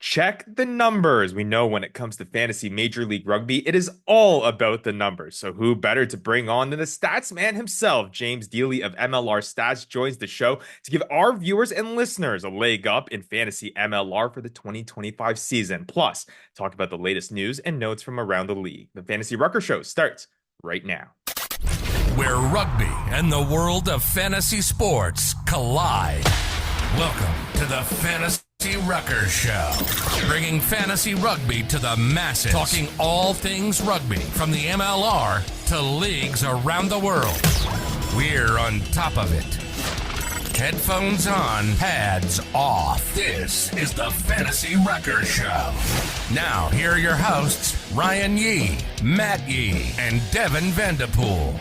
Check the numbers. We know when it comes to fantasy Major League Rugby, it is all about the numbers. So who better to bring on than the stats man himself? James Dealey of MLR Stats joins the show to give our viewers and listeners a leg up in fantasy MLR for the 2025 season. Plus, talk about the latest news and notes from around the league. The Fantasy Rucker Show starts right now. Where rugby and the world of fantasy sports collide. Welcome to the Fantasy Ruckers Show, bringing fantasy rugby to the masses, talking all things rugby from the MLR to leagues around the world. We're on top of it. Headphones on, pads off. This is the Fantasy Ruckers Show. Now, here are your hosts, Ryan Yee, Matt Yee, and Devin Vanderpool.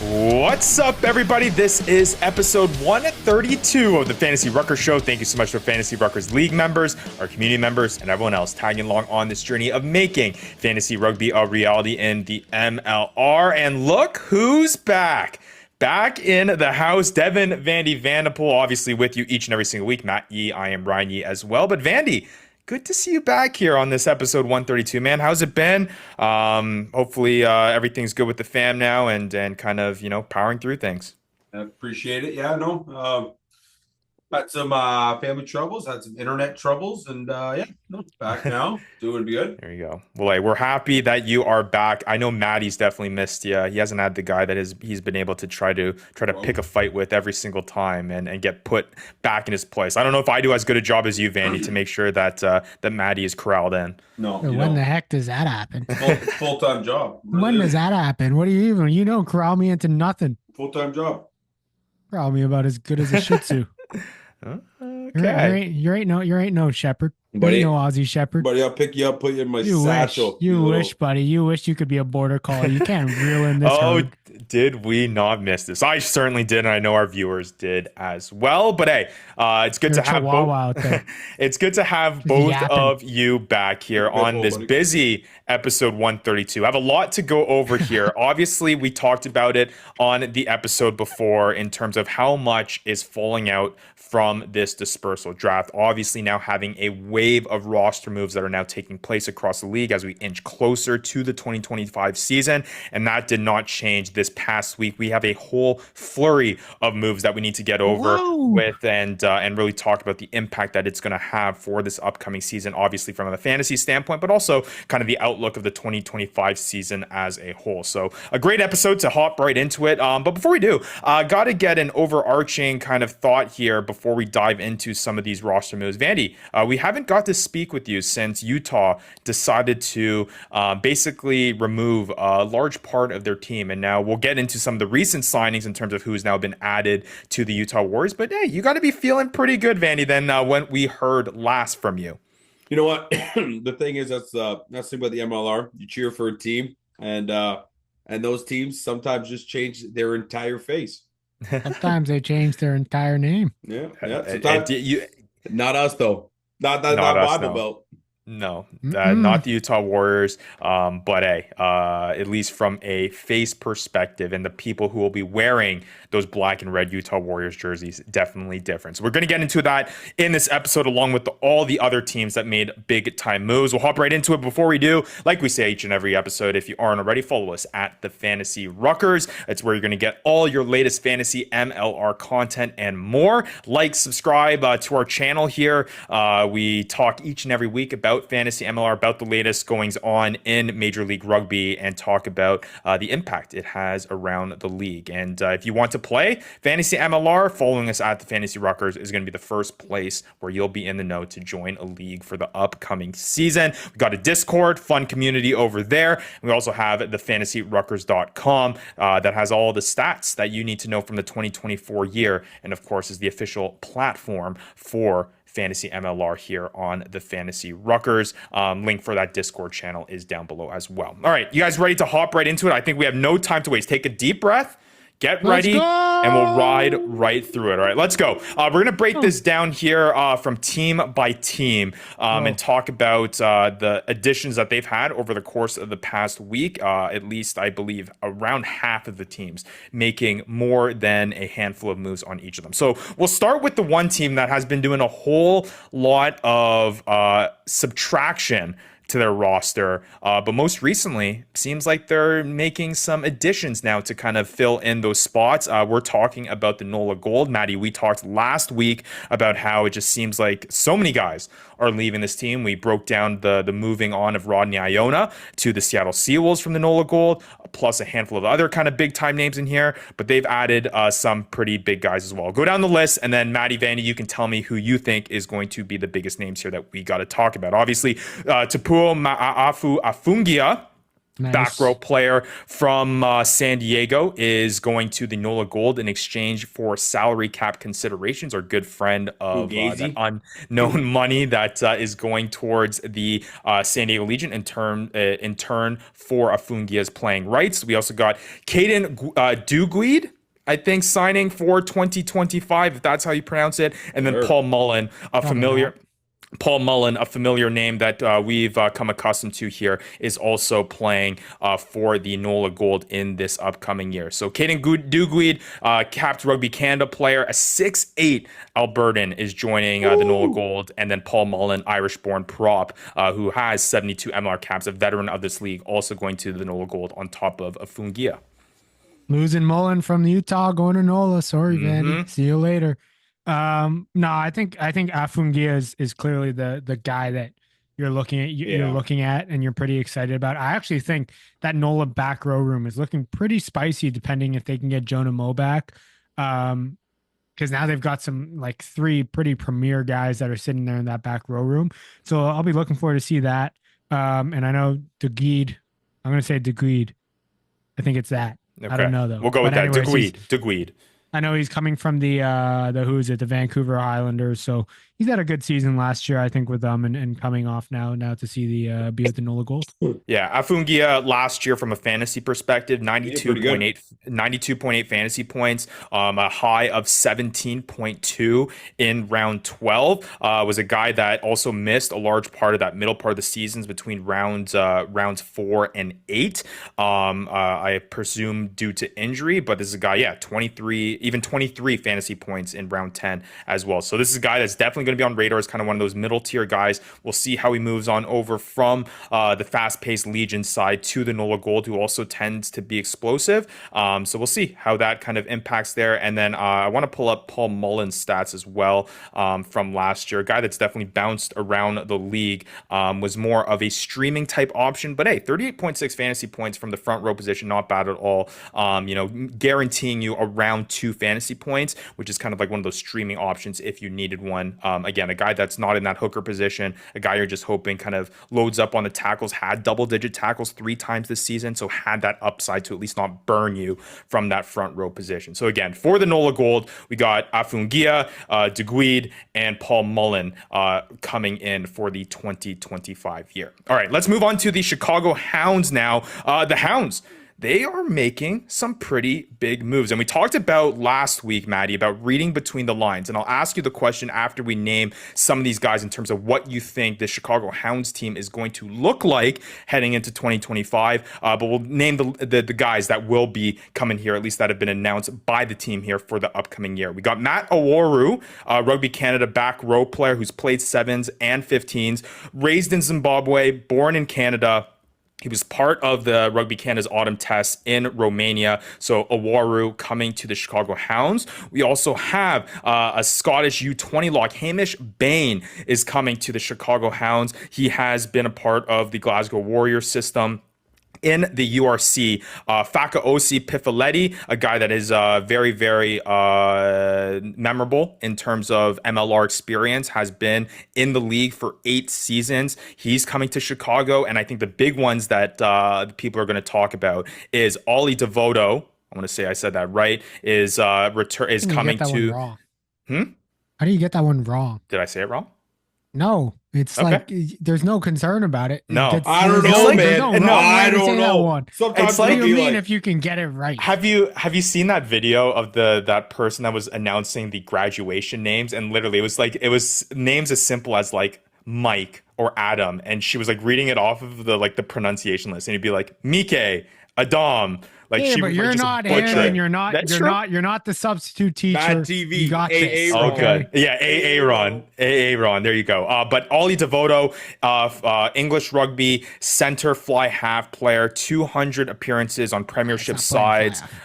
What's up, everybody? This is episode 132 of the Fantasy Ruckers Show. Thank you so much to Fantasy Ruckers League members, our community members, and everyone else tagging along on this journey of making fantasy rugby a reality in the MLR. And look who's back. Back in the house, Devin Vanderpool, obviously with you each and every single week. Matt Yee, I am Ryan Yee as well. But Vandy, good to see you back here on this episode 132, man. How's it been? Hopefully everything's good with the fam now and kind of, powering through things. I appreciate it. Yeah, no. Had some family troubles, had some internet troubles, and back now, doing good. There you go. Well, hey, we're happy that you are back. I know Maddie's definitely missed you. He hasn't had the guy that he's been able to try to pick a fight with every single time and get put back in his place. I don't know if I do as good a job as you, Vandy, to make sure that Maddie is corralled in. No. When the heck does that happen? Full-time job. When does that happen? What do you even, corral me into nothing. Full-time job. Corral me about as good as a Shih Tzu. Okay. You ain't no shepherd. Buddy, you ain't no Aussie shepherd. Buddy, I'll pick you up, put you in my satchel. You wish, buddy. You wish you could be a border collie. You can't reel in this herd. Did we not miss this? I certainly did, and I know our viewers did as well. But hey, it's good to have both. Out there. It's good to have both of you back here on this busy episode 132. I have a lot to go over here. Obviously, we talked about it on the episode before in terms of how much is falling out from this dispersal draft. Obviously, now having a wave of roster moves that are now taking place across the league as we inch closer to the 2025 season, and that did not change this past week. We have a whole flurry of moves that we need to get over with and really talk about the impact that it's going to have for this upcoming season, obviously from a fantasy standpoint, but also kind of the outlook of the 2025 season as a whole. So a great episode to hop right into it. But before we do, got to get an overarching kind of thought here before we dive into some of these roster moves. Vandy, we haven't got to speak with you since Utah decided to basically remove a large part of their team. And now we'll get into some of the recent signings in terms of who's now been added to the Utah Warriors. But hey, you got to be feeling pretty good, Vandy, than when we heard last from you. You know what? The thing is, that's the thing about the MLR. You cheer for a team, and those teams sometimes just change their entire face. Sometimes they change their entire name. Yeah. Not us though. Not Bible Belt. No, not the Utah Warriors. But hey, at least from a face perspective, and the people who will be wearing those black and red Utah Warriors jerseys, definitely different. So we're going to get into that in this episode, along with all the other teams that made big time moves. We'll hop right into it. Before we do, like we say each and every episode, if you aren't already, follow us at the Fantasy Ruckers. It's where you're going to get all your latest fantasy MLR content and more. Like, subscribe to our channel here. We talk each and every week about fantasy MLR, about the latest goings on in Major League Rugby, and talk about the impact it has around the league. And if you want to play fantasy MLR, following us at the Fantasy Ruckers is going to be the first place where you'll be in the know to join a league for the upcoming season. We've got a Discord, fun community over there. We also have the fantasyruckers.com that has all the stats that you need to know from the 2024 year, and of course is the official platform for Fantasy MLR here on the Fantasy Ruckers. Link for that Discord channel is down below as well. All right, you guys ready to hop right into it? I think we have no time to waste. Take a deep breath. Get Let's ready, and we'll ride go. right through it. All right, let's go. We're going to break Oh, this down here from team by team and whoa. talk about the additions that they've had over the course of the past week. At least, I believe, around half of the teams making more than a handful of moves on each of them. So we'll start with the one team that has been doing a whole lot of subtraction to their roster. But most recently, seems like they're making some additions now to kind of fill in those spots. We're talking about the NOLA Gold. Maddie, we talked last week about how it just seems like so many guys are leaving this team. We broke down the moving on of Rodney Iona to the Seattle Seawolves from the NOLA Gold, plus a handful of other kind of big time names in here. But they've added some pretty big guys as well. Go down the list, and then Maddie Vandy, you can tell me who you think is going to be the biggest names here that we got to talk about. Obviously, Tapuo Afungia, Nice. back row player from San Diego, is going to the NOLA Gold in exchange for salary cap considerations. Our good friend of that unknown money that is going towards the San Diego Legion in turn for Afungia's playing rights. We also got Caden Duguid, I think, signing for 2025, if that's how you pronounce it, and then Sure. Paul Mullen, a familiar name that we've come accustomed to here, is also playing for the NOLA Gold in this upcoming year. So Caden Duguid, capped Rugby Canada player, a 6'8" Albertan, is joining the NOLA Gold. And then Paul Mullen, Irish-born prop, who has 72 MLR caps, a veteran of this league, also going to the NOLA Gold on top of Afungia. Losing Mullen from Utah, going to NOLA. Sorry, Vandy. See you later. No, I think Afungia is clearly the guy that you're looking at. You're looking at, and you're pretty excited about. I actually think that NOLA back row room is looking pretty spicy, depending if they can get Jonah Moe back. Because now they've got some like 3 pretty premier guys that are sitting there in that back row room. So I'll be looking forward to see that. And I know Degeed. I'm going to say Degeed. I think it's that. Okay. I don't know though. We'll go with that. Degeed. I know he's coming from the Vancouver Highlanders, so he's had a good season last year, I think, with them, and coming off now to see the be at the NOLA Gold. Yeah, Afungia last year from a fantasy perspective, 92.8 fantasy points, a high of 17.2 in round 12. Was a guy that also missed a large part of that middle part of the seasons between rounds 4 and 8. I presume due to injury, but this is a guy, 23 fantasy points in round 10 as well. So this is a guy that's definitely going to be on radar as kind of one of those middle tier guys. We'll see how he moves on over from the fast-paced Legion side to the NOLA Gold, who also tends to be explosive. So we'll see how that kind of impacts there. And then I want to pull up Paul Mullen's stats as well from last year. A guy that's definitely bounced around the league, was more of a streaming type option. But hey, 38.6 fantasy points from the front row position, not bad at all. Guaranteeing you around 2 fantasy points, which is kind of like one of those streaming options if you needed one. Again, a guy that's not in that hooker position, a guy you're just hoping kind of loads up on the tackles, had double-digit tackles 3 times this season, so had that upside to at least not burn you from that front row position. So again, for the NOLA Gold, we got Afungia, Deguid, and Paul Mullen coming in for the 2025 year. All right, let's move on to the Chicago Hounds now. The Hounds, they are making some pretty big moves. And we talked about last week, Maddie, about reading between the lines. And I'll ask you the question after we name some of these guys in terms of what you think the Chicago Hounds team is going to look like heading into 2025. But we'll name the guys that will be coming here, at least that have been announced by the team here for the upcoming year. We got Matt Aworu, Rugby Canada back row player who's played 7s and 15s, raised in Zimbabwe, born in Canada. He was part of the Rugby Canada's autumn tests in Romania. So Awaru coming to the Chicago Hounds. We also have a Scottish U20 lock. Hamish Bain is coming to the Chicago Hounds. He has been a part of the Glasgow Warriors system in the URC. Fakaosi Pifoletti, a guy that is very, very memorable in terms of MLR experience, has been in the league for 8 seasons. He's coming to Chicago, and I think the big ones that people are going to talk about is Ollie Devoto. I want to say I said that right. Is coming to. How do you get that one wrong? Did I say it wrong? No, It's Okay. like there's no concern about it. No. I don't There's know, there's man. no No, wrong way I to say don't that know. one. Sometimes It's like- What do you it'll be mean like, if you can get it right? Have you seen that video of that person that was announcing the graduation names, and literally it was names as simple as like Mike or Adam, and she was like reading it off of the pronunciation list, and you'd be like Mike, Adam, like Yeah, she but would you're just not butcher him, it. and you're That's true. you're not the substitute teacher. Bad TV, You got this. AA Oh, Ron. good. Yeah, AA Ron. AA Ron. There you go. But Ollie Devoto, English rugby center fly half player, 200 appearances on premiership He's not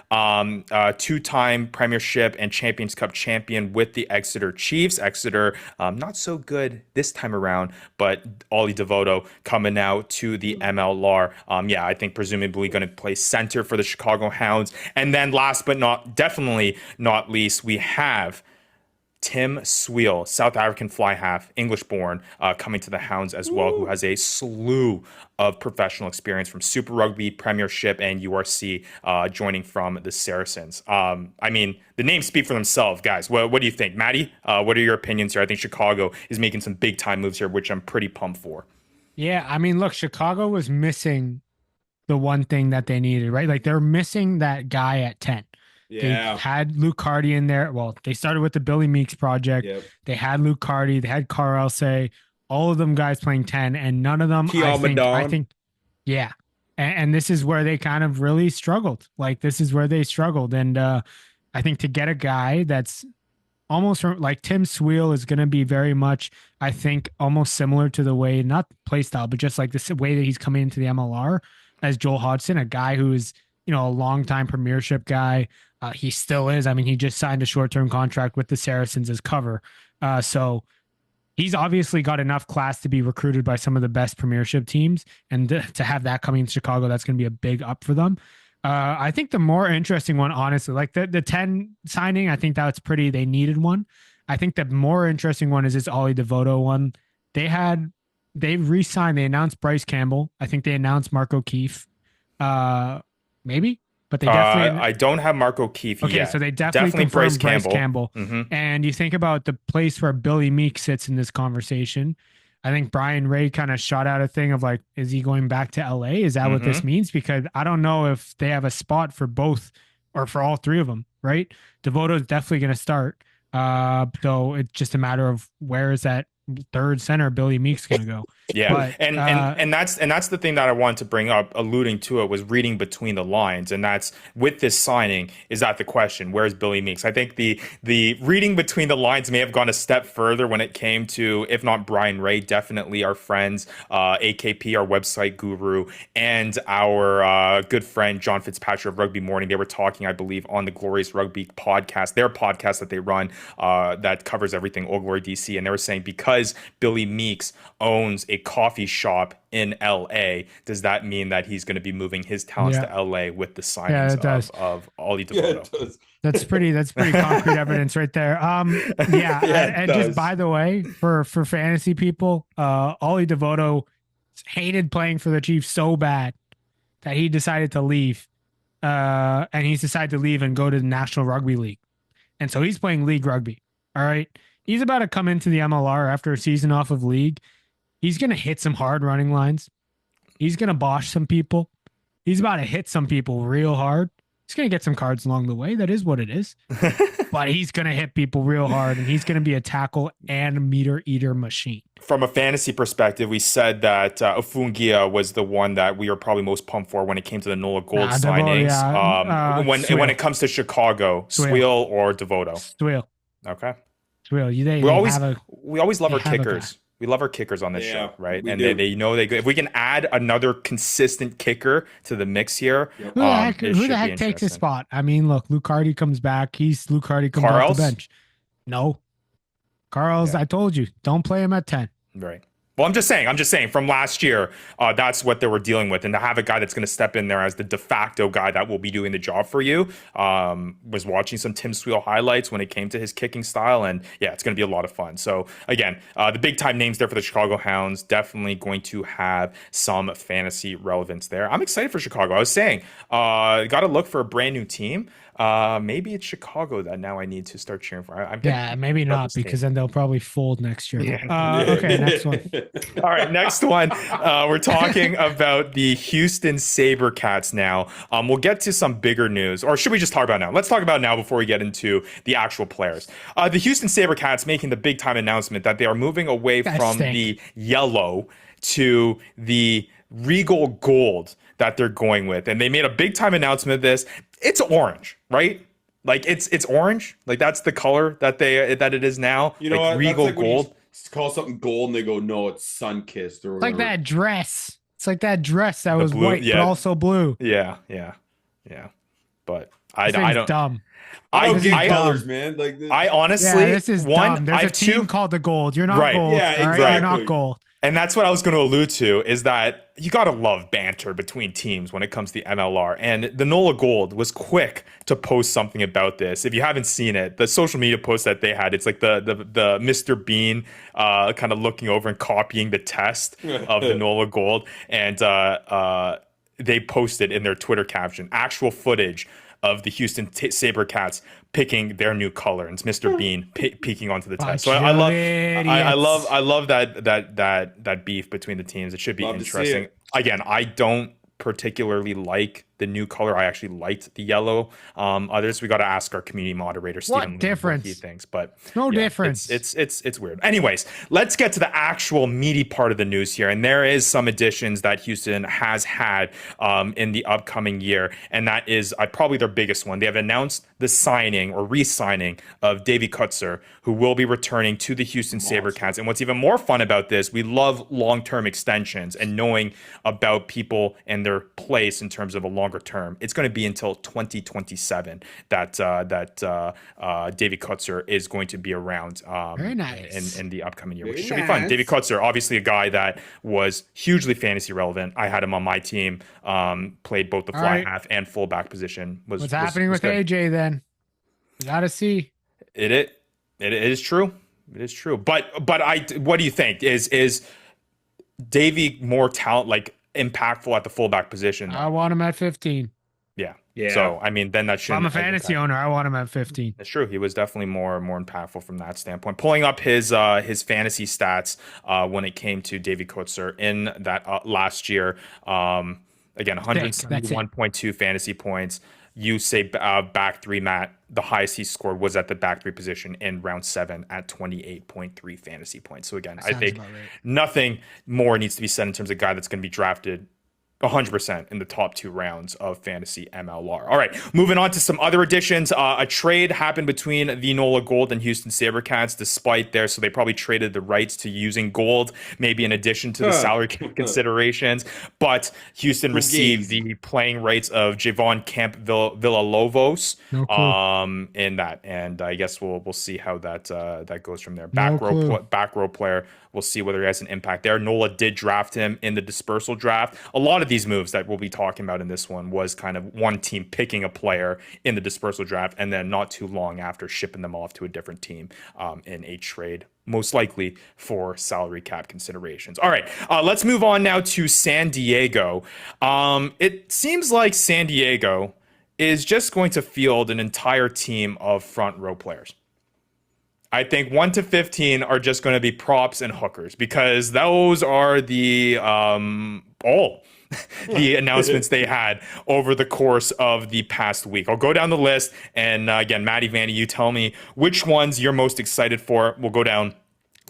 playing sides, two-time premiership and Champions Cup champion with the Exeter Chiefs. Exeter, not so good this time around, but Ollie Devoto coming out to the MLR. Yeah, I think presumably going to play center for the Chicago Hounds. And then last but definitely not least, we have Tim Swiel, South African fly half, English born, coming to the Hounds as well, who has a slew of professional experience from Super Rugby, Premiership, and URC, joining from the Saracens. I mean, the names speak for themselves, guys. What do you think? Maddie, what are your opinions here? I think Chicago is making some big time moves here, which I'm pretty pumped for. Yeah, I mean, look, Chicago was missing the one thing that they needed, right? Like they're missing that guy at 10. Yeah. They had Luke Carty in there. Well, they started with the Billy Meeks project. Yep. They had Luke Carty. They had Carl Say. All of them guys playing 10, and none of them. I think, yeah. And this is where they kind of really struggled. Like this is where they struggled, and I think to get a guy that's almost like Tim Swiel is going to be very much, I think, almost similar to the way, not play style, but just like the way that he's coming into the MLR as Joel Hodgson, a guy who is, a longtime premiership guy. He still is. I mean, he just signed a short-term contract with the Saracens as cover. So he's obviously got enough class to be recruited by some of the best premiership teams. And to have that coming to Chicago, that's going to be a big up for them. I think the more interesting one, honestly, like the 10 signing, I think that's they needed one. I think the more interesting one is this Ollie Devoto one. They re-signed, they announced Bryce Campbell. I think they announced Mark O'Keefe. Maybe, but they definitely. I don't have Mark O'Keefe yet. Okay, so they definitely confirmed Bryce Campbell. Mm-hmm. And you think about the place where Billy Meek sits in this conversation. I think Brian Ray kind of shot out a thing of like, is he going back to LA? Is that what this means? Because I don't know if they have a spot for both or for all three of them, right? Devoto is definitely going to start. So it's just a matter of where is that third center Billy Meek's going to go. Yeah. But, and that's the thing that I wanted to bring up, alluding to it, was reading between the lines. And that's with this signing, is that the question, where's Billy Meeks? I think the reading between the lines may have gone a step further when it came to, if not Brian Ray, definitely our friends, AKP, our website guru, and our good friend John Fitzpatrick of Rugby Morning. They were talking, I believe, on the Glorious Rugby podcast, their podcast that they run, that covers everything All Glory DC. And they were saying, because Billy Meeks owns a coffee shop in LA, does that mean that he's going to be moving his talents to LA with the signings of Ollie Devoto? Yeah, that's pretty concrete evidence right there. And just by the way, for fantasy people, Ollie Devoto hated playing for the Chiefs so bad that he decided to leave. And he's decided to leave and go to the National Rugby League. And so he's playing league rugby. All right. He's about to come into the MLR after a season off of league. He's going to hit some hard running lines. He's going to bosh some people. He's about to hit some people real hard. He's going to get some cards along the way. That is what it is. But he's going to hit people real hard, and he's going to be a tackle and meter eater machine. From a fantasy perspective, we said that Ofungia was the one that we are probably most pumped for when it came to the Nola Gold signings. When it comes to Chicago, Swiel or Devoto? Swiel. Okay. Swiel. We always love our kickers. We love our kickers on this show, right? And they know they if we can add another consistent kicker to the mix here, who the heck takes his spot? I mean, look, Luke Hardy comes back. Luke Hardy comes off the bench. No. Carl's, I told you, don't play him at 10. Right. Well, I'm just saying from last year, that's what they were dealing with. And to have a guy that's going to step in there as the de facto guy that will be doing the job for you, was watching some Tim Sweal highlights when it came to his kicking style. And yeah, it's going to be a lot of fun. So again, the big time names there for the Chicago Hounds, definitely going to have some fantasy relevance there. I'm excited for Chicago. I was saying, got to look for a brand new team. Maybe it's Chicago that now I need to start cheering for. Maybe not, because then they'll probably fold next year. Yeah. Okay, next one. All right, next one. We're talking about the Houston SaberCats now. We'll get to some bigger news, or should we just talk about now? Let's talk about now before we get into the actual players. The Houston SaberCats making the big time announcement that they are moving away from the yellow to the Regal Gold that they're going with. And they made a big time announcement of this. It's orange, right? Like it's orange. Like that's the color that it is now. You know like what? Regal That's like Gold. Call something gold and they go, no, it's sun-kissed or whatever. Like that dress. It's like that dress that was blue, white, but also blue. Yeah. But I don't. Dumb. I don't get colors, man. Like this. I honestly, this is dumb. There's a team called the Gold. You're not gold. Yeah, exactly. Right? You're not gold. And that's what I was going to allude to, is that you got to love banter between teams when it comes to the MLR. And the NOLA Gold was quick to post something about this. If you haven't seen it, the social media post that they had, it's like the Mr. Bean kind of looking over and copying the test of the NOLA Gold. And they posted in their Twitter caption actual footage of the Houston SaberCats picking their new color, and it's Mr. Bean peeking onto the test. So I love that beef between the teams. It should be interesting. Again, I don't particularly like the new color. I actually liked the yellow. Others, we got to ask our community moderator Stephen what difference he thinks, but no difference. It's weird. Anyways, let's get to the actual meaty part of the news here, and there is some additions that Houston has had in the upcoming year, and that is probably their biggest one. They have announced the signing or re-signing of Davy Kutzer, who will be returning to the Houston SaberCats. And what's even more fun about this, we love long-term extensions and knowing about people and their place in terms of a longer term. It's going to be until 2027 that Davy Kutzer is going to be around. Very nice. in the upcoming year, which should be fun. Davy Kutzer, obviously a guy that was hugely fantasy relevant. I had him on my team. Played both the fly half and fullback position. What's happening with good. AJ then? We gotta see. It is true. It is true. But what do you think? Is Davy more talent, like impactful at the fullback position? I want him at 15. Yeah. So I mean, then that should. I'm a fantasy owner. I want him at 15. That's true. He was definitely more impactful from that standpoint. Pulling up his fantasy stats when it came to Davy Kutzer in that last year. Again, 171.2 fantasy points. You say back three, Matt. The highest he scored was at the back three position in round 7 at 28.3 fantasy points. So again, I think nothing more needs to be said in terms of a guy that's going to be drafted 100% in the top 2 rounds of fantasy MLR. All right, moving on to some other additions. A trade happened between the NOLA Gold and Houston SaberCats, despite so they probably traded the rights to using gold, maybe in addition to the salary considerations. But Houston received the playing rights of Javon Camp Villalobos in that, and I guess we'll see how that goes from there. Back row player. We'll see whether he has an impact there. NOLA did draft him in the dispersal draft. A lot of these moves that we'll be talking about in this one was kind of one team picking a player in the dispersal draft and then not too long after shipping them off to a different team in a trade, most likely for salary cap considerations. All right, let's move on now to San Diego. It seems like San Diego is just going to field an entire team of front row players. I think 1 to 15 are just going to be props and hookers, because those are the the announcements they had over the course of the past week. I'll go down the list, and again, Matty Vandy, you tell me which ones you're most excited for. We'll go down.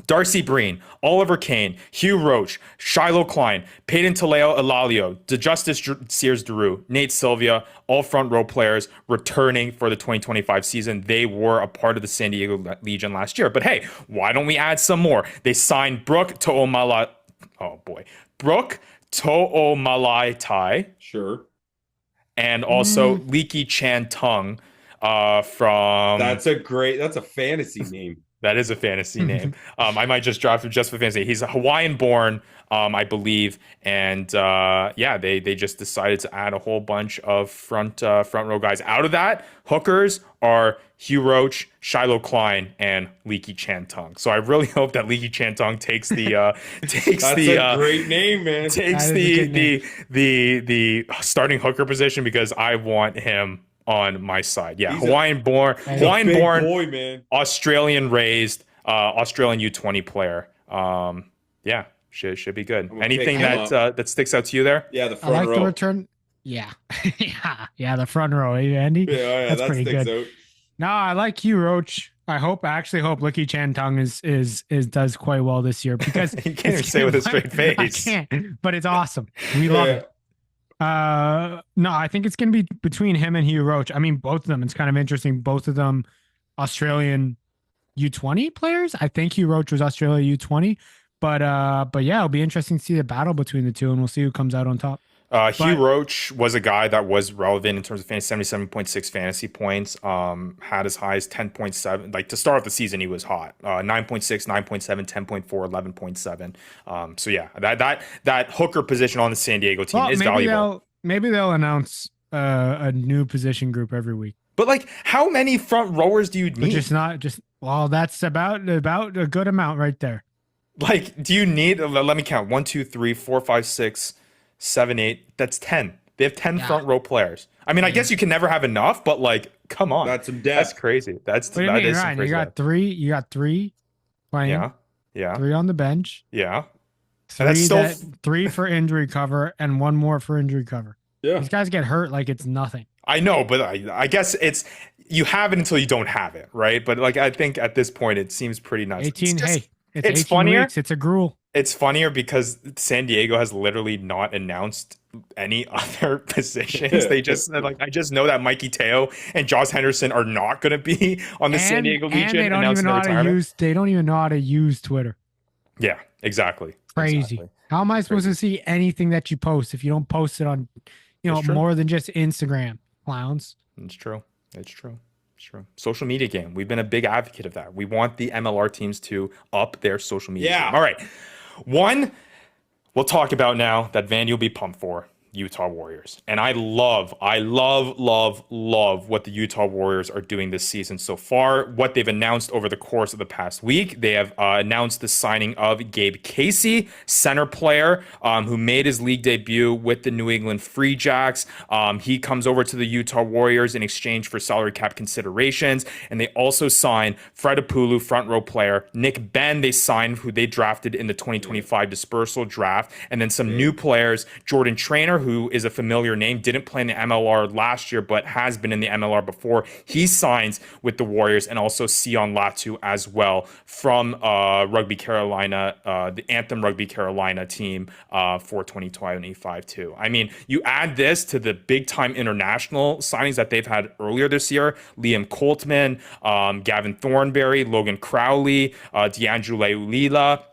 Darcy Breen, Oliver Kane, Hugh Roach, Shiloh Klein, Peyton Taleo Elalio, DeJustice Sears-Drew, Nate Sylvia, all front row players returning for the 2025 season. They were a part of the San Diego Legion last year. But hey, why don't we add some more? They signed Brooke To'omalatai. Sure. And also Leaky Chan Tung from... That's a fantasy name. That is a fantasy name. I might just draft him just for fantasy. He's a Hawaiian born, I believe, and yeah, they just decided to add a whole bunch of front row guys. Out of that, hookers are Hugh Roach, Shiloh Klein, and Leaky Chantung. So I really hope that Leaky Chantung takes the That's a great name, man. Takes the starting hooker position because I want him on my side. Yeah, Hawaiian born, boy, man. Australian raised, Australian U20 player. Yeah, should be good. Anything that sticks out to you there? Yeah, the front row. The return. Yeah, yeah, the front row, Andy. Yeah, that's that pretty sticks good. out. No, I like Hugh Roach. I actually hope Licky Chantung is does quite well this year because you can't even say it with a straight face. I can't, but it's awesome. We love it. No, I think it's going to be between him and Hugh Roach. I mean, both of them. It's kind of interesting. Both of them Australian U20 players. I think Hugh Roach was Australia U20, but yeah, it'll be interesting to see the battle between the two, and we'll see who comes out on top. Hugh Roach was a guy that was relevant in terms of fantasy, 77.6 fantasy points. Had as high as 10.7. Like to start off the season, he was hot. 9.6, 9.7, 10.4, 11.7. So yeah, that hooker position on the San Diego team is valuable. Maybe they'll announce a new position group every week. But like, how many front rowers do you need? That's about a good amount right there. Like, do you need? Let me count. 1, 2, 3, 4, 5, 6. 7, 8, that's 10. They have 10 front row players. I mean, I guess you can never have enough, but like, come on. That's some depth. That's crazy. That is Ryan, some crazy. You got three playing. Yeah. 3 on the bench. Yeah. 3 for injury cover and 1 more for injury cover. Yeah. These guys get hurt like it's nothing. I know, but I guess you have it until you don't have it, right? But like, I think at this point, it seems pretty nice. 18, it's 18 funnier. Weeks, it's a gruel. It's funnier because San Diego has literally not announced any other positions. They just I just know that Mikey Teo and Josh Henderson are not going to be on the San Diego Legion. And they don't even know how to use Twitter. Yeah, exactly. Crazy. Exactly. How am I supposed to see anything that you post if you don't post it on, more than just Instagram? Clowns. It's true. Sure. Social media game. We've been a big advocate of that. We want the MLR teams to up their social media game. All right. One we'll talk about now that Vandy will be pumped for. Utah Warriors. And I love what the Utah Warriors are doing this season so far. What they've announced over the course of the past week. They have announced the signing of Gabe Casey, center player, who made his league debut with the New England Free Jacks. He comes over to the Utah Warriors in exchange for salary cap considerations. And they also signed Fred Apulu, front row player. Nick Ben, they signed, who they drafted in the 2025 dispersal draft. And then some new players, Jordan Trainer, who is a familiar name, didn't play in the MLR last year, but has been in the MLR before. He signs with the Warriors, and also Sion Latu as well from Rugby Carolina, the Anthem Rugby Carolina team for 2025 too. I mean, you add this to the big-time international signings that they've had earlier this year, Liam Coltman, Gavin Thornberry, Logan Crowley, D'Angelo Ulila,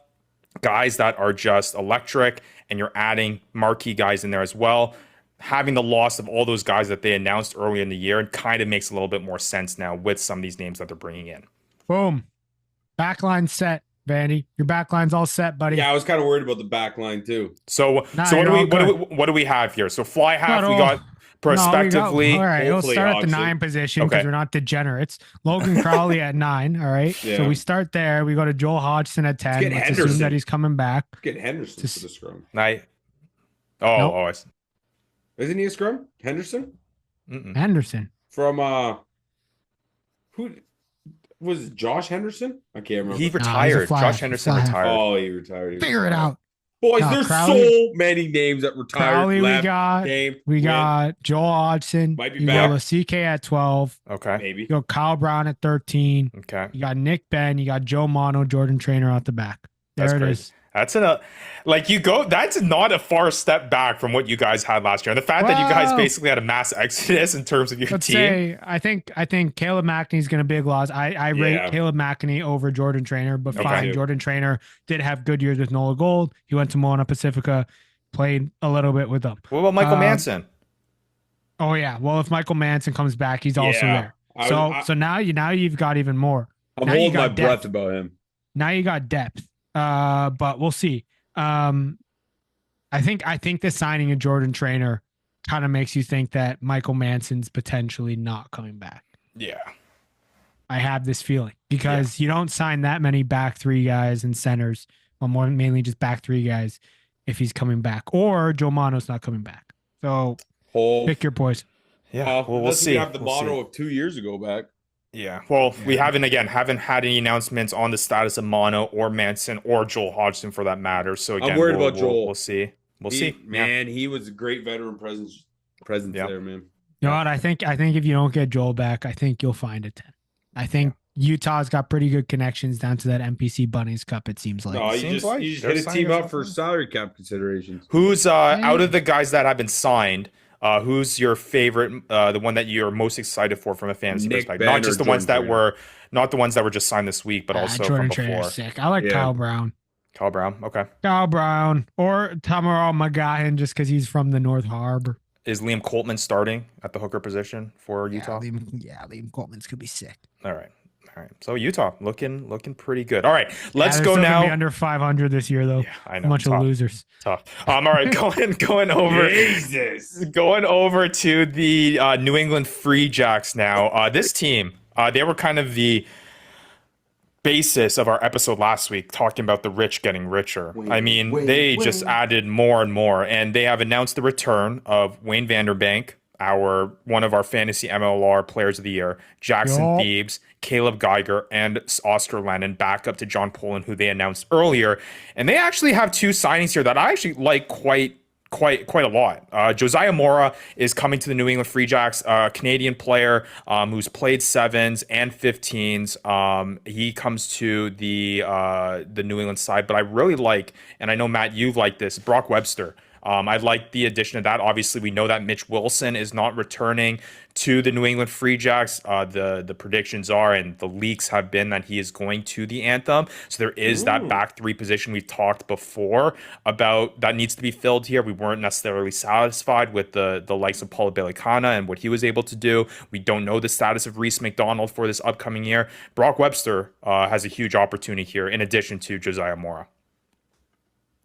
guys that are just electric, and you're adding marquee guys in there as well. Having the loss of all those guys that they announced earlier in the year, it kind of makes a little bit more sense now with some of these names that they're bringing in. Boom. Backline set, Vandy. Your backline's all set, buddy. Yeah, I was kind of worried about the backline too. So what do we have here? So fly half, we got prospectively. All right, we'll start at the 9 position because we're not degenerates. Logan Crowley at 9. All right. Yeah. So we start there. We go to Joel Hodgson at 10. Let's assume that he's coming back. Get Henderson for the scrum. Isn't he a scrum? Henderson? Henderson. From who was it, Josh Henderson? I can't remember. He retired. Josh Henderson retired. Oh, he retired. Figure it out. Boys, there's so many names that retired. Crowley, we got Joel Hodgson. Might be you back. Go CK at 12. Okay. Maybe. You go Kyle Brown at 13. Okay. You got Nick Ben. You got Joe Mono, Jordan Trainer out the back. There it is. That's that's not a far step back from what you guys had last year. And the fact that you guys basically had a mass exodus in terms of your team. I think Caleb McNee's going to big loss. I rate Caleb McNee over Jordan Trainer, but fine. Jordan Trainer did have good years with Nola Gold. He went to Moana Pacifica, played a little bit with them. What about Michael Manson? Oh yeah. Well, if Michael Manson comes back, he's also there. So now you've got even more. I'm Now you holding my got breath depth. about him. Now you got depth. But we'll see. I think the signing of Jordan Trainer kind of makes you think that Michael Manson's potentially not coming back. Yeah. I have this feeling because you don't sign that many back three guys and centers, well, mainly just back three guys if he's coming back, or Joe Mano's not coming back. So pick your poison. Yeah. Well, we'll see. We have the motto of 2 years ago back. Yeah. Well, we haven't had any announcements on the status of Mono or Manson or Joel Hodgson for that matter. So again, I'm worried about Joel. We'll see. We'll see. Man, he was a great veteran presence there, man. You know what? I think if you don't get Joel back, I think you'll find a 10. I think Utah's got pretty good connections down to that NPC Bunnies Cup, it seems like. No, you just hit a team up for salary cap considerations. Who's out of the guys that have been signed, who's your favorite, the one that you're most excited for from a fantasy perspective? Not just the ones that were just signed this week, but also Jordan from before. Sick. I like Kyle Brown. Kyle Brown, okay. Kyle Brown or Tamaral Magahan just because he's from the North Harbor. Is Liam Coltman starting at the hooker position for Utah? Liam Coltman's could be sick. All right. So Utah looking pretty good. All right, let's go now. Be under 500 this year though. Yeah, I know. Bunch of losers. Tough. All right, going over. Jesus. Going over to the New England Free Jacks now. This team, they were kind of the basis of our episode last week, talking about the rich getting richer. They just added more and more, and they have announced the return of Wayne Vanderbank, one of our fantasy MLR players of the year, Jackson Thebes, Caleb Geiger, and Oscar Lennon, back up to John Poland, who they announced earlier. And they actually have two signings here that I actually like quite a lot. Josiah Mora is coming to the New England Free Jacks, a Canadian player who's played 7s and 15s. He comes to the New England side, but I really like, and I know Matt, you've liked this, Brock Webster. I like the addition of that. Obviously, we know that Mitch Wilson is not returning to the New England Free Jacks. The predictions are, and the leaks have been, that he is going to the Anthem. So there is that back three position we've talked before about that needs to be filled here. We weren't necessarily satisfied with the likes of Paula Belikana and what he was able to do. We don't know the status of Reese McDonald for this upcoming year. Brock Webster has a huge opportunity here in addition to Josiah Mora.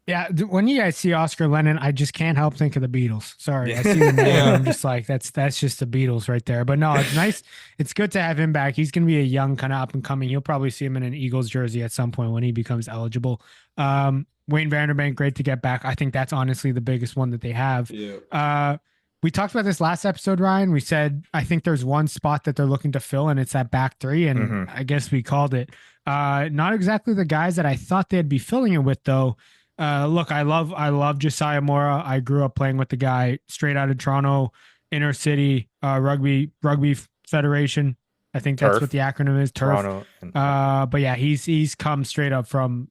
Yeah, when you guys see Oscar Lennon, I just can't help think of the Beatles. Sorry, I see the name. I'm just like, that's just the Beatles right there. But no, it's nice. It's good to have him back. He's going to be a young kind of up and coming. You'll probably see him in an Eagles jersey at some point when he becomes eligible. Wayne Vanderbank, great to get back. I think that's honestly the biggest one that they have. Yeah. We talked about this last episode, Ryan. We said, I think there's one spot that they're looking to fill, and it's that back three. And I guess we called it. Not exactly the guys that I thought they'd be filling it with, though. Look, I love Josiah Mora. I grew up playing with the guy straight out of Toronto, inner city, Rugby Federation. I think that's what the acronym is, Turf. Toronto. But yeah, he's come straight up from,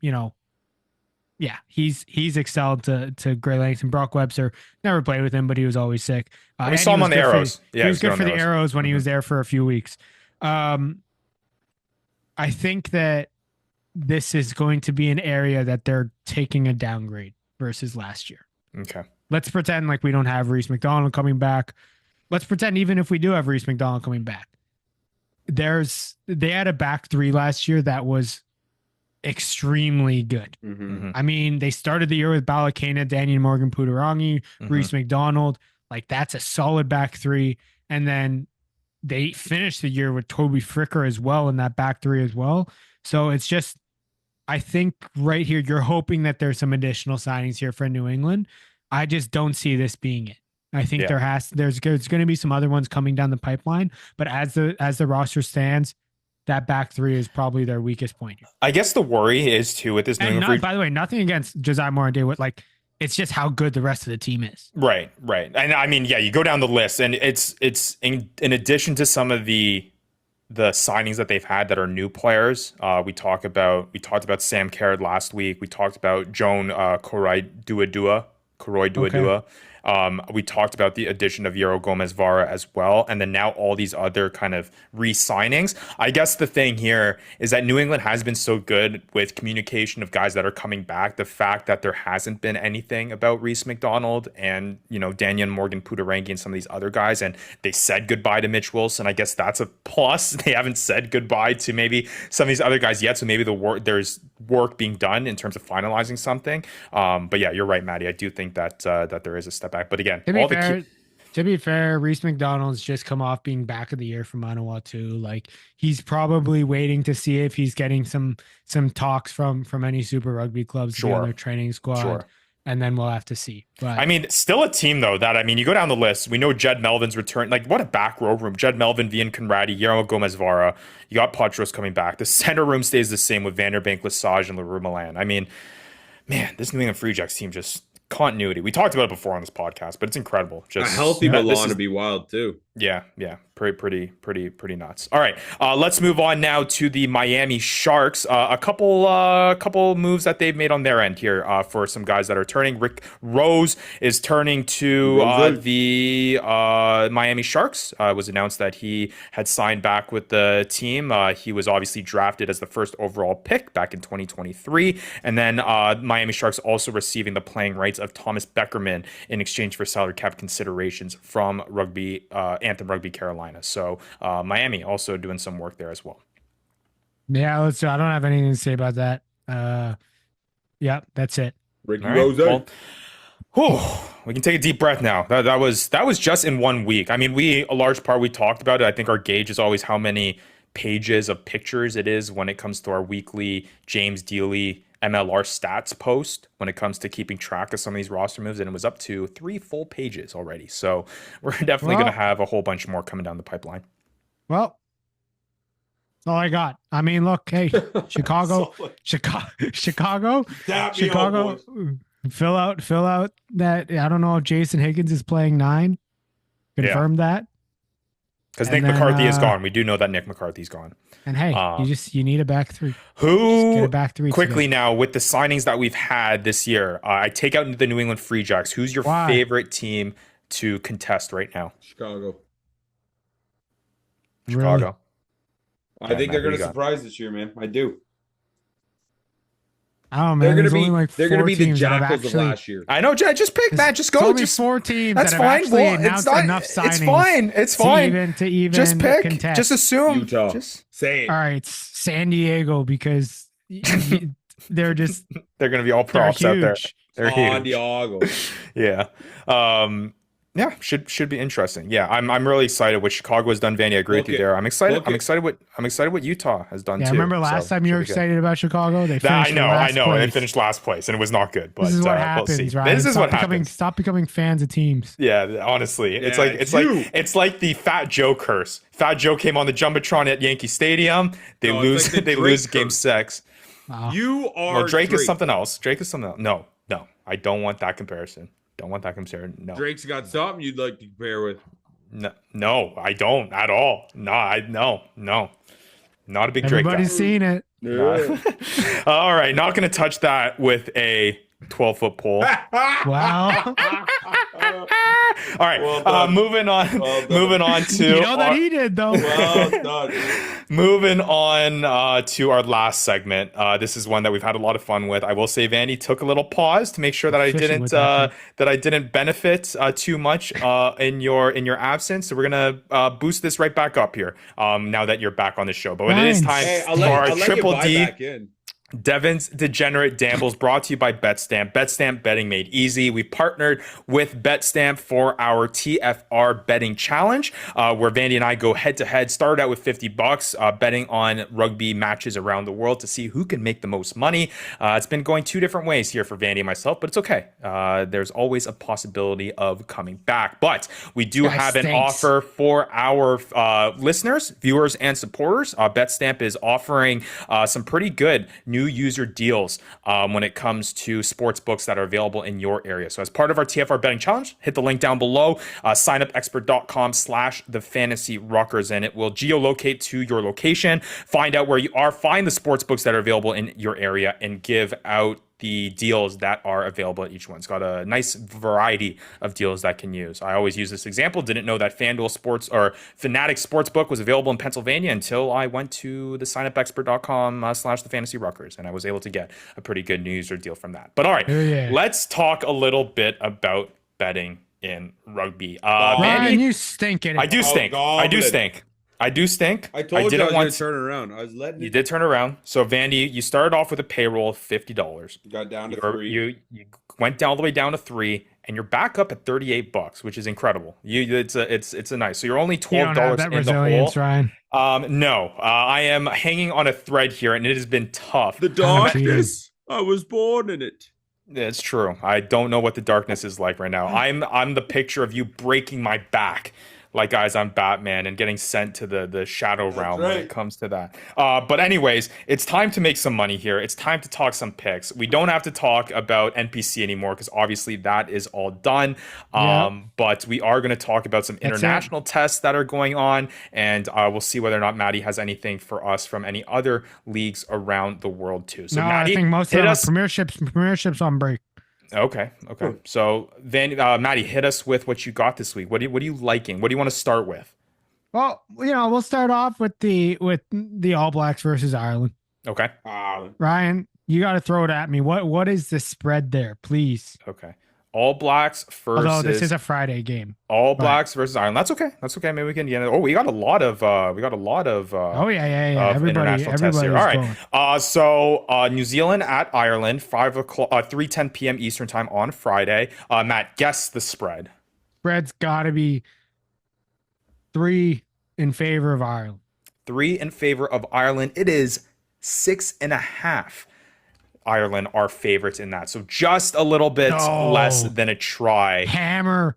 he's excelled to great lengths. And Brock Webster, never played with him, but he was always sick. We saw him on the Arrows. He was good for the Arrows when he was there for a few weeks. I think that this is going to be an area that they're taking a downgrade versus last year. Okay. Let's pretend like we don't have Reese McDonald coming back. Let's pretend even if we do have Reese McDonald coming back, they had a back three last year that was extremely good. I mean, they started the year with Balakena, Daniel Morgan Puturangi, Reese McDonald. Like, that's a solid back three. And then they finished the year with Toby Fricker as well in that back three as well. So it's just, I think right here, you're hoping that there's some additional signings here for New England. I just don't see this being it. I think there's going to be some other ones coming down the pipeline, but as the roster stands, that back three is probably their weakest point here. I guess the worry is too with this New England. By the way, nothing against Josiah Moore and Daywood. Like, it's just how good the rest of the team is. Right. And I mean, yeah, you go down the list, and it's in addition to some of the signings that they've had that are new players. We talked about Sam Carrot last week. We talked about Joan Koroi Duadua. We talked about the addition of Yero Gomez-Vara as well, and then now all these other kind of re-signings. I guess the thing here is that New England has been so good with communication of guys that are coming back. The fact that there hasn't been anything about Reese McDonald and, Daniel Morgan Pudarangi and some of these other guys, and they said goodbye to Mitch Wilson. I guess that's a plus. They haven't said goodbye to maybe some of these other guys yet, so maybe there's work being done in terms of finalizing something. But yeah, you're right, Maddie. I do think that that there is a step back. But again, to be fair, Reese McDonald's just come off being back of the year from Manawatu. Like, he's probably waiting to see if he's getting some talks from any Super Rugby clubs to be on their training squad. And then we'll have to see. But I mean, still a team, though, that, you go down the list. We know Jed Melvin's return. Like, what a back row room. Jed Melvin, Vian Conradi, Yero Gomez-Vara. You got Potros coming back. The center room stays the same with Vanderbank, Lesage, and LaRue Milan. I mean, man, this New England Free Jacks team just continuity. We talked about it before on this podcast, but it's incredible. Just a healthy Milan to be wild, too. Yeah. Pretty nuts. All right, let's move on now to the Miami Sharks. A couple moves that they've made on their end here for some guys that are turning. Rick Rose is turning to the Miami Sharks. It was announced that he had signed back with the team. He was obviously drafted as the first overall pick back in 2023, and then Miami Sharks also receiving the playing rights of Thomas Beckerman in exchange for salary cap considerations from Anthem Rugby Carolina. So Miami also doing some work there as well. Yeah, I don't have anything to say about that. Yeah, that's it. Ricky Rose. We can take a deep breath now. That was just in 1 week. I mean, a large part we talked about it. I think our gauge is always how many pages of pictures it is when it comes to our weekly James Dealey MLR stats post when it comes to keeping track of some of these roster moves, and it was up to 3 full pages already. So we're definitely going to have a whole bunch more coming down the pipeline. Well, that's all I got. I mean, look, hey, Chicago, fill out that. I don't know if Jason Higgins is playing 9. Confirm that. Because Nick McCarthy is gone. We do know that Nick McCarthy's gone. And hey, you need a back 3. Who quickly now with the signings that we've had this year? I take out the New England Free Jacks. Who's your favorite team to contest right now? Chicago. Really? I think they're going to surprise this year, man. I do. Oh man, they're gonna be the Jackals of last year. I know, Jed. Just pick, Matt. Just go. Only 4 teams. That's fine. Enough signings. It's fine. It's fine. To even just pick. Contest. Just assume. Utah. Just say it. All right, San Diego, because they're gonna be all props out there. They're San huge. Diego. Yeah. Yeah, should be interesting. Yeah, I'm really excited what Chicago has done. Vanny, I agree with you there. I'm excited. I'm excited what Utah has done too. I remember last time you were excited about Chicago. They finished I know. They finished last place and it was not good. But this is what happens, right? This is what happens. Stop becoming fans of teams. Yeah, honestly, it's like the Fat Joe curse. Fat Joe came on the jumbotron at Yankee Stadium. They lose game 6. Wow. You are Drake is something else. No, I don't want that comparison. Don't want that comparison. No. Drake's got something you'd like to compare with. No, I don't at all. No. Not a big Drake guy. Everybody's seen it. Yeah. All right, not going to touch that with a 12-foot pole. Wow. All right, moving on to you know that he did though. Well done. Moving on to our last segment. This is one that we've had a lot of fun with. I will say Vandy took a little pause to make sure that I didn't benefit too much in your absence. So we're gonna boost this right back up here. Now that you're back on the show, but when it is time for our Triple D. Devin's Degenerate Dambles, brought to you by Betstamp. Betstamp betting made easy. We partnered with Betstamp for our TFR betting challenge, where Vandy and I go head to head. Started out with $50, betting on rugby matches around the world to see who can make the most money. It's been going 2 different ways here for Vandy and myself, but it's okay. There's always a possibility of coming back. But we do have an offer for our listeners, viewers, and supporters. Betstamp is offering some pretty good new user deals when it comes to sportsbooks that are available in your area. So as part of our TFR betting challenge, hit the link down below, signupexpert.com/thefantasyruckers, and it will geolocate to your location, find out where you are, find the sportsbooks that are available in your area, and give out the deals that are available at each one. It's got a nice variety of deals that can use. I always use this example. Didn't know that FanDuel Sports or Fanatic Sportsbook was available in Pennsylvania until I went to the signupexpert.com/the Fantasy Ruckers, and I was able to get a pretty good New user deal from that. But all right, let's talk a little bit about betting in rugby. Ryan, you stink at it. I do stink. I do stink. I do stink. I told you I was going to turn around. I was letting you did turn around. So Vandy, you started off with a payroll of $50. Got down to $3. You went down all the way down to $3, and you're back up at $38, which is incredible. It's a nice. So you're only $12 in the hole. Ryan. No, I am hanging on a thread here, and it has been tough. The darkness. I was born in it. It's true. I don't know what the darkness is like right now. I'm the picture of you breaking my back. Like, guys, I'm Batman and getting sent to the shadow realm when it comes to that. But anyways, it's time to make some money here. It's time to talk some picks. We don't have to talk about NPC anymore because obviously that is all done. But we are going to talk about some international tests that are going on, and we'll see whether or not Maddie has anything for us from any other leagues around the world too. So Maddie, I think most of the premierships on break. Okay. So then, Maddie, hit us with what you got this week. What are you liking? What do you want to start with? Well, we'll start off with the All Blacks versus Ireland. Okay. Ryan, you got to throw it at me. What is the spread there, please? Okay. All Blacks versus. Although this is a Friday game. All Blacks versus Ireland. That's okay. Maybe we can get. Oh, we got a lot of. Oh yeah. Everybody's here. All right. So New Zealand at Ireland, 3:10 p.m. Eastern time on Friday. Matt, guess the spread. Spread's got to be 3 in favor of Ireland. 3 in favor of Ireland. It is 6.5. Ireland are favorites in that. So just a little bit less than a try. Hammer,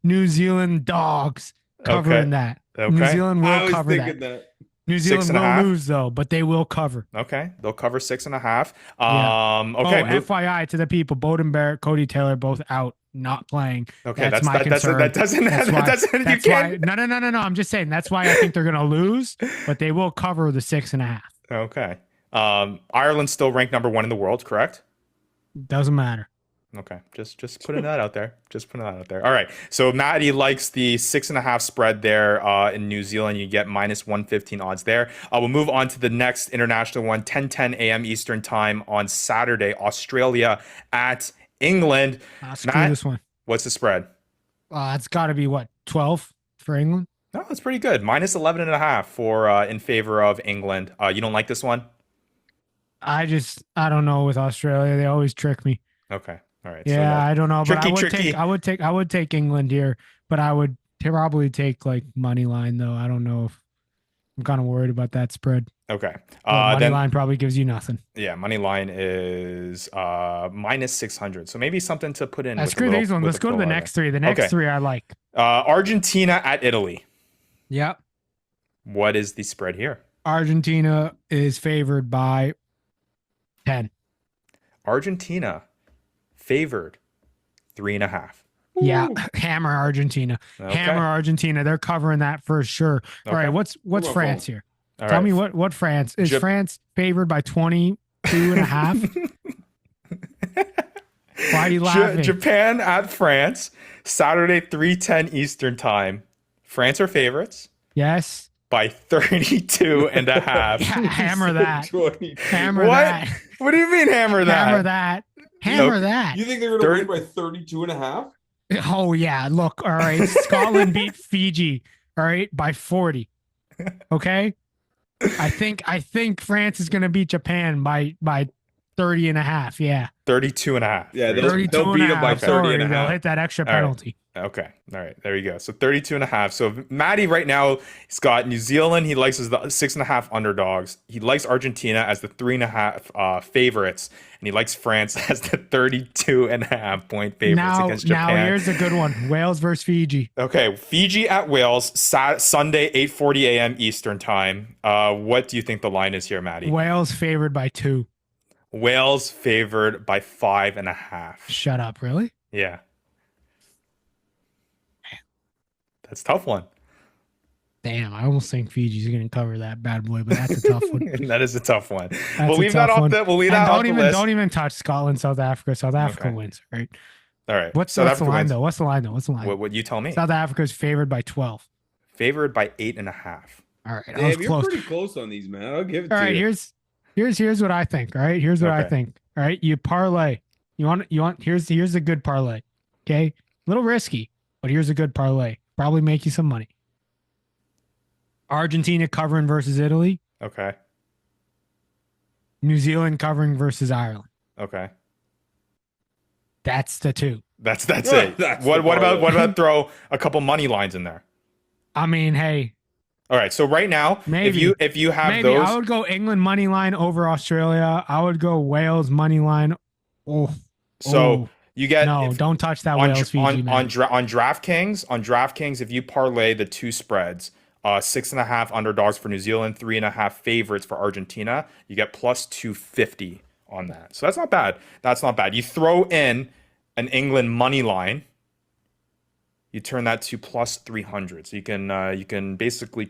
New Zealand dogs covering that. Okay. New Zealand will cover that. New Zealand will lose though, but they will cover. Okay. They'll cover 6.5. Okay. FYI to the people, Bowden Barrett, Cody Taylor, both out, not playing. Okay. That's my concern. No. I'm just saying that's why I think they're going to lose, but they will cover the 6.5. Okay. Ireland's still ranked number 1 in the world, correct? Doesn't matter. Okay, just putting that out there. All right. So Maddie likes the 6.5 spread there in New Zealand. You get -115 odds there. We'll move on to the next international one, 10:10 a.m. Eastern time on Saturday. Australia at England. Screw this one. What's the spread? It's got to be 12 for England. No, that's pretty good. -11.5 for in favor of England. You don't like this one? I don't know with Australia. They always trick me. Okay. All right. Yeah, so I don't know. Tricky. I would take England here, but I would probably take like money line though. I don't know if I'm kind of worried about that spread. Okay. Money line probably gives you nothing. Yeah, money line is -600. So maybe something to put in. Screw these ones. Let's go to the next 3. The next 3 I like. Argentina at Italy. Yep. What is the spread here? Argentina is favored by 10. Argentina favored 3.5. Yeah, hammer Argentina. Okay. Hammer Argentina. They're covering that for sure. All right, what's France here? Tell me what France is. France favored by 22.5. Why are you laughing? Japan at France, Saturday 3:10 Eastern time. France are favorites. Yes. By 32.5. Hammer that. Hammer that. What do you mean hammer that? Hammer that. Hammer that. You think they're going to win by 32.5? Oh, yeah. Look, all right. Scotland beat Fiji, all right, by 40. Okay? I think France is going to beat Japan by 30.5. Yeah. 32.5. Yeah, they'll beat them by 30.5. They'll hit that extra penalty. Okay. All right. There you go. So 32.5. So Maddie right now, he's got New Zealand. He likes as the 6.5 underdogs. He likes Argentina as the 3.5 favorites. And he likes France as the 32.5 point favorites against Japan. Now here's a good one. Wales versus Fiji. Okay. Fiji at Wales, Sunday, 8:40 a.m. Eastern time. What do you think the line is here, Maddie? Wales favored by 2. Wales favored by 5.5. Shut up. Really? Yeah. That's a tough one. Damn, I almost think Fiji's going to cover that bad boy, but that's a tough one. That is a tough one. That's We'll leave that off the. We'll leave that off the list. Don't even touch Scotland, South Africa. South Africa wins, right? All right. What's the line though? What's the line? What you tell me? South Africa's favored by 12. Favored by 8.5. All right. Damn, you're pretty close on these, man. I'll give it to you. All right. Here's what I think. All right. Here's what I think. All right. You parlay. Here's a good parlay. Okay. A little risky, but here's a good parlay. Probably make you some money. Argentina covering versus Italy. Okay. New Zealand covering versus Ireland. Okay. That's the two. That's it. What about throw a couple money lines in there? I mean, hey. All right. So right now, maybe if you have those, I would go England money line over Australia. I would go Wales money line. You get don't touch that Wales Fiji, man. On DraftKings, if you parlay the two spreads, 6.5 underdogs for New Zealand, 3.5 favorites for Argentina, you get plus 250 on that. So that's not bad. You throw in an England money line, you turn that to plus 300. So you can basically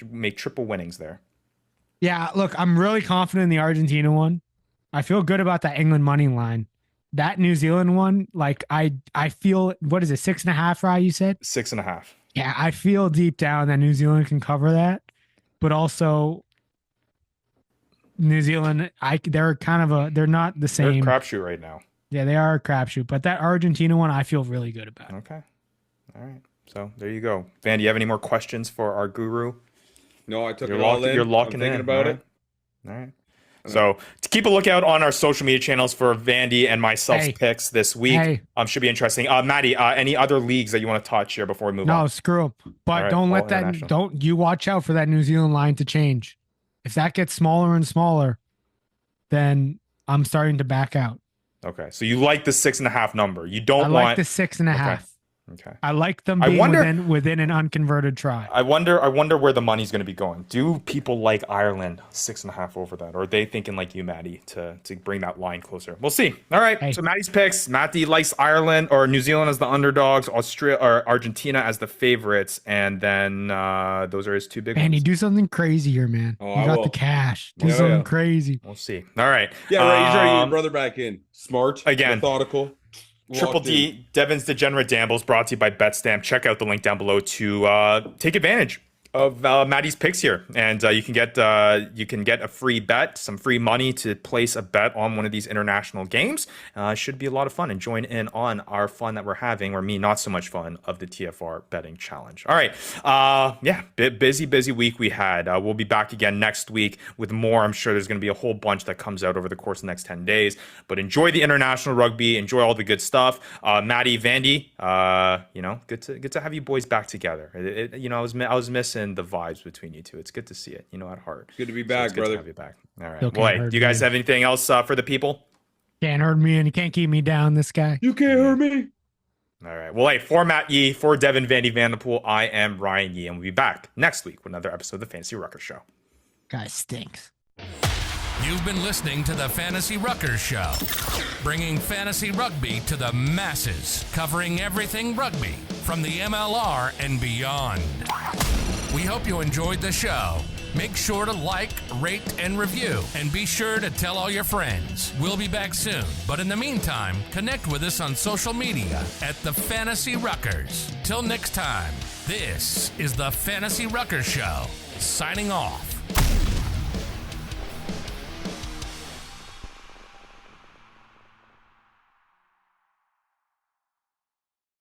make triple winnings there. Yeah, look, I'm really confident in the Argentina one. I feel good about that England money line. That New Zealand one, like I feel, what is it, 6.5, Rye, you said? 6.5. Yeah, I feel deep down that New Zealand can cover that, but also New Zealand, they're not the same. They're a crapshoot right now. Yeah, they are a crapshoot, but that Argentina one, I feel really good about. Okay, all right. So there you go. Van, do you have any more questions for our guru? No, I took it all in. You're locking in. Thinking about it. All right. So to keep a lookout on our social media channels for Vandy and myself's picks this week. Should be interesting. Maddie, any other leagues that you want to touch here before we move on? No, screw them. But don't let that. Don't you watch out for that New Zealand line to change. If that gets smaller and smaller, then I'm starting to back out. Okay, so you like the 6.5 number. You don't want. I like the 6.5. Okay. I like them being within an unconverted try. I wonder where the money's going to be going. Do people like Ireland 6.5 over that, or are they thinking like you, Maddie, to bring that line closer? We'll see. All right. So Maddie's picks. Matty likes Ireland or New Zealand as the underdogs, Australia or Argentina as the favorites, and then those are his two big ones. Man, you do something crazy here, man. You got the cash. Do something crazy. We'll see. All right. Yeah, right. He's already your brother back in. Smart. Again. Methodical. Triple D, Devin's Degenerate Dambles, brought to you by Betstamp. Check out the link down below to take advantage of Maddie's picks here, and you can get a free bet, some free money to place a bet on one of these international games. Should be a lot of fun, and join in on our fun that we're having, or me not so much fun, of the TFR betting challenge. All right, busy week we had. We'll be back again next week with more. I'm sure there's going to be a whole bunch that comes out over the course of the next 10 days. But enjoy the international rugby, enjoy all the good stuff. Maddie, Vandy, good to have you boys back together. I was missing the vibes between you two. It's good to see it, at heart. Good to be back, brother. Good to have you back. All right. Well, do you guys have anything else for the people? Can't hurt me, and you can't keep me down, this guy. You can't hurt me. All right. Well, for Matt Yee, for Devin Vandy Vanderpool, I am Ryan Yee, and we'll be back next week with another episode of the Fantasy Ruckers Show. Guy stinks. You've been listening to the Fantasy Ruckers Show, bringing fantasy rugby to the masses, covering everything rugby from the MLR and beyond. We hope you enjoyed the show. Make sure to like, rate, and review, and be sure to tell all your friends. We'll be back soon, but in the meantime, connect with us on social media at the Fantasy Ruckers. Till next time, this is the Fantasy Ruckers Show, signing off.